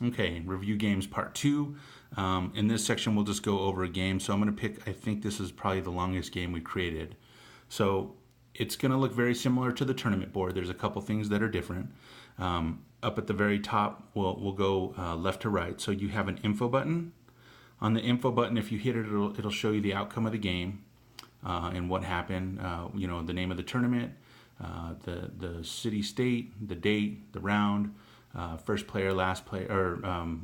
Okay, review games part 2. In this section, we'll just go over a game. So I'm going to pick, I think this is probably the longest game we created. So it's going to look very similar to the tournament board. There's a couple things that are different. Up at the very top, we'll go left to right. So you have an info button. On the info button, if you hit it, it'll show you the outcome of the game and what happened. You know, the name of the tournament, the city, state, the date, the round, first player, last player, or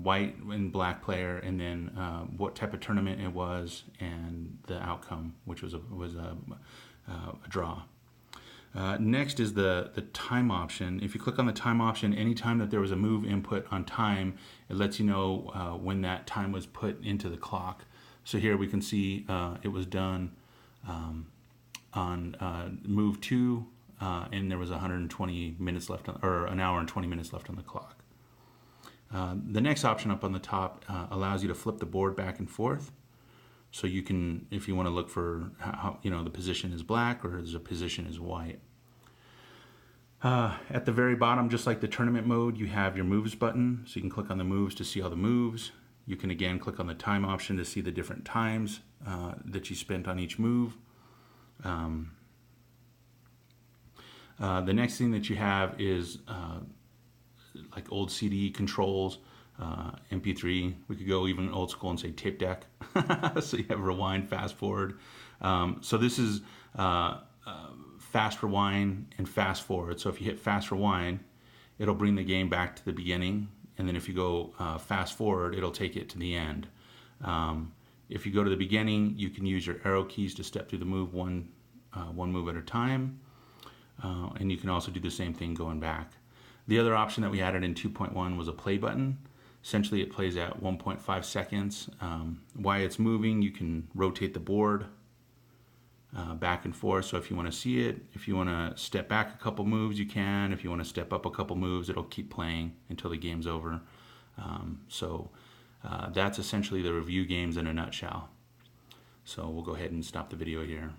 white and black player, and then what type of tournament it was, and the outcome, which was a draw. Next is the time option. If you click on the time option, anytime that there was a move input on time, it lets you know when that time was put into the clock. So here we can see it was done on move 2, and there was 120 minutes left, or an hour and 20 minutes left on the clock. The next option up on the top allows you to flip the board back and forth. So you can, if you want to look for how, you know, the position is black or the position is white. At the very bottom, just like the tournament mode, you have your moves button. So you can click on the moves to see all the moves. You can again click on the time option to see the different times that you spent on each move. The next thing that you have is like old CD controls, MP3. We could go even old school and say tape deck. So you have rewind, fast forward. So this is fast rewind and fast forward. So if you hit fast rewind, it'll bring the game back to the beginning. And then if you go fast forward, it'll take it to the end. If you go to the beginning, you can use your arrow keys to step through the move one move at a time. And you can also do the same thing going back. The other option that we added in 2.1 was a play button. Essentially, it plays at 1.5 seconds. While it's moving, you can rotate the board back and forth. So if you want to see it, if you want to step back a couple moves, you can. If you want to step up a couple moves, it'll keep playing until the game's over. That's essentially the review games in a nutshell. So we'll go ahead and stop the video here.